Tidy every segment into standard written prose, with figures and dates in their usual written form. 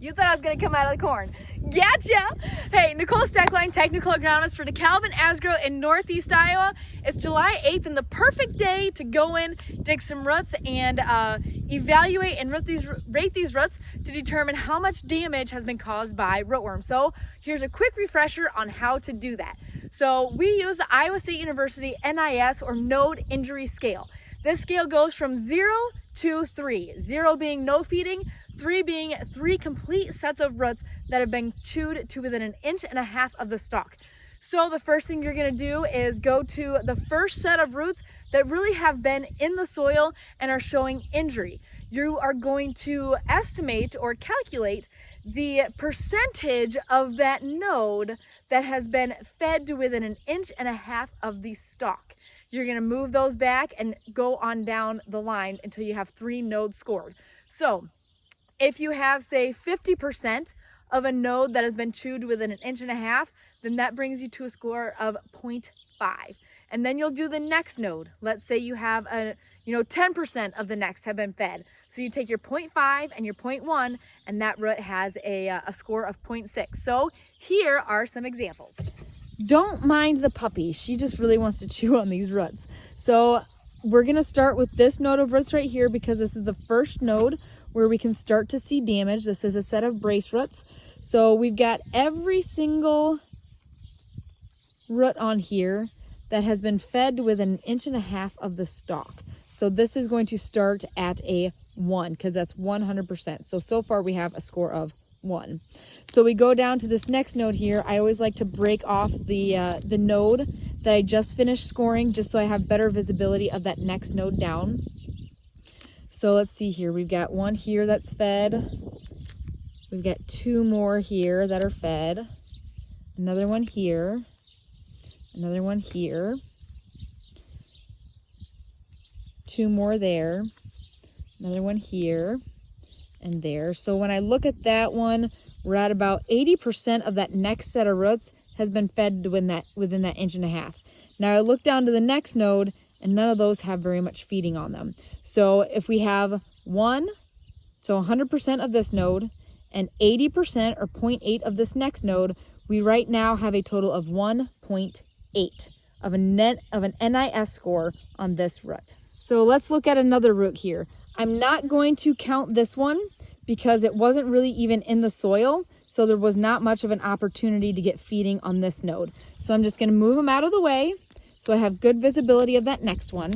You thought I was gonna come out of the corn. Gotcha! Hey, Nicole Steckline, technical agronomist for DeKalb and Asgrow in Northeast Iowa. It's July 8th and the perfect day to go in, dig some roots, and evaluate and rate these roots to determine how much damage has been caused by rootworm. So here's a quick refresher on how to do that. So we use the Iowa State University NIS or Node Injury Scale. This scale goes from 0 to 3, 0 being no feeding, 3 being 3 complete sets of roots that have been chewed to within 1.5 inches of the stalk. So the first thing you're gonna do is go to the first set of roots that really have been in the soil and are showing injury. You are going to estimate or calculate the percentage of that node that has been fed to within 1.5 inches of the stalk. You're gonna move those back and go on down the line until you have 3 nodes scored. So if you have, say, 50% of a node that has been chewed within 1.5 inches, then that brings you to a score of 0.5. And then you'll do the next node. Let's say you have 10% of the next have been fed. So you take your 0.5 and your 0.1, and that root has a score of 0.6. So here are some examples. Don't mind the puppy. She just really wants to chew on these roots. So we're gonna start with this node of roots right here because this is the first node where we can start to see damage. This is a set of brace roots. So we've got every single root on here that has been fed within 1.5 inches of the stalk. So this is going to start at a 1 because that's 100%. So far we have a score of 1. So we go down to this next node here. I always like to break off the node that I just finished scoring just so I have better visibility of that next node down. So let's see here. We've got 1 here that's fed. We've got 2 more here that are fed. Another one here. Another one here. 2 more there. Another one here and there. So when I look at that one, we're at about 80% of that next set of roots has been fed within that 1.5 inches. Now I look down to the next node and none of those have very much feeding on them. So if we have 1, so 100% of this node and 80% or 0.8 of this next node, we right now have a total of 1.8 of an NIS score on this root. So let's look at another root here. I'm not going to count this one because it wasn't really even in the soil, so there was not much of an opportunity to get feeding on this node. So I'm just going to move them out of the way so I have good visibility of that next one.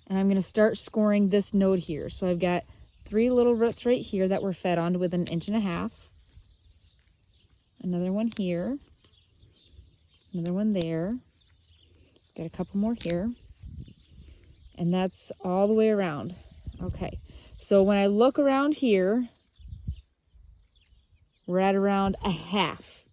And I'm going to start scoring this node here. So I've got 3 little roots right here that were fed on within 1.5 inches. Another one here. Another one there. Got a couple more here. And that's all the way around. Okay, so when I look around here, we're at around a half.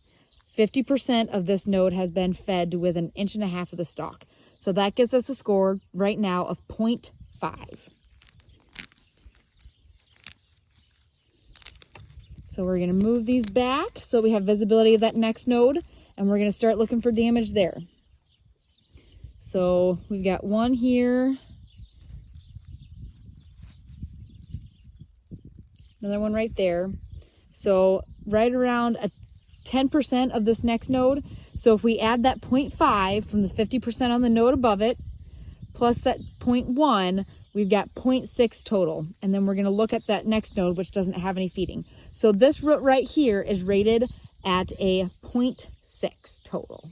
50% of this node has been fed to within 1.5 inches of the stalk. So that gives us a score right now of 0.5. So we're going to move these back so we have visibility of that next node, and we're going to start looking for damage there. So we've got 1 here, another one right there. So right around a 10% of this next node. So if we add that 0.5 from the 50% on the node above it, plus that 0.1, we've got 0.6 total. And then we're going to look at that next node, which doesn't have any feeding. So this root right here is rated at a 0.6 total.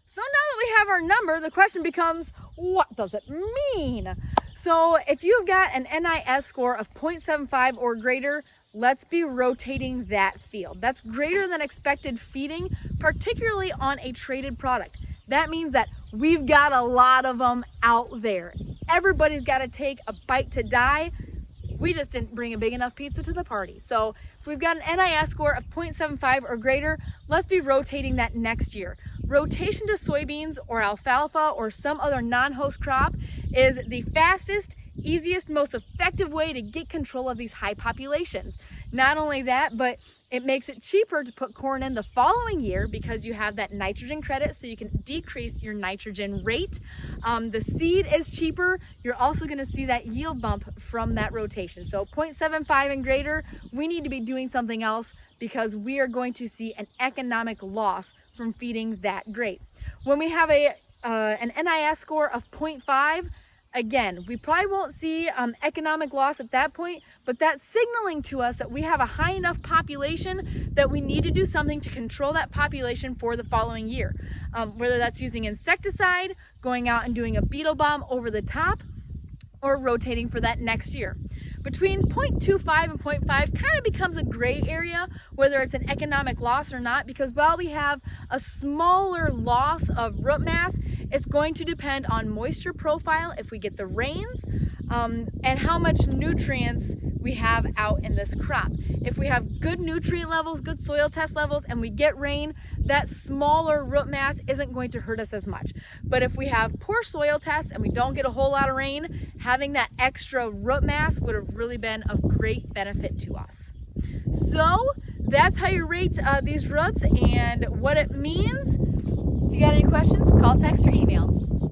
So now that we have our number, the question becomes, what does it mean? So if you've got an NIS score of 0.75 or greater, let's be rotating that field. That's greater than expected feeding, particularly on a traded product. That means that we've got a lot of them out there. Everybody's got to take a bite to die. We just didn't bring a big enough pizza to the party. So if we've got an NIS score of 0.75 or greater, let's be rotating that next year. Rotation to soybeans or alfalfa or some other non-host crop is the fastest, easiest, most effective way to get control of these high populations. Not only that, but it makes it cheaper to put corn in the following year because you have that nitrogen credit, so you can decrease your nitrogen rate. The seed is cheaper. You're also going to see that yield bump from that rotation. So 0.75 and greater, we need to be doing something else because we are going to see an economic loss from feeding that grape. When we have an NIS score of 0.5, again, we probably won't see economic loss at that point, but that's signaling to us that we have a high enough population that we need to do something to control that population for the following year. Whether that's using insecticide, going out and doing a beetle bomb over the top, or rotating for that next year. Between 0.25 and 0.5 kind of becomes a gray area, whether it's an economic loss or not, because while we have a smaller loss of root mass, it's going to depend on moisture profile if we get the rains, and how much nutrients we have out in this crop. If we have good nutrient levels, good soil test levels, and we get rain, that smaller root mass isn't going to hurt us as much. But if we have poor soil tests and we don't get a whole lot of rain, having that extra root mass would have really been of great benefit to us. So that's how you rate these roots and what it means. If you got any questions, call, text, or email.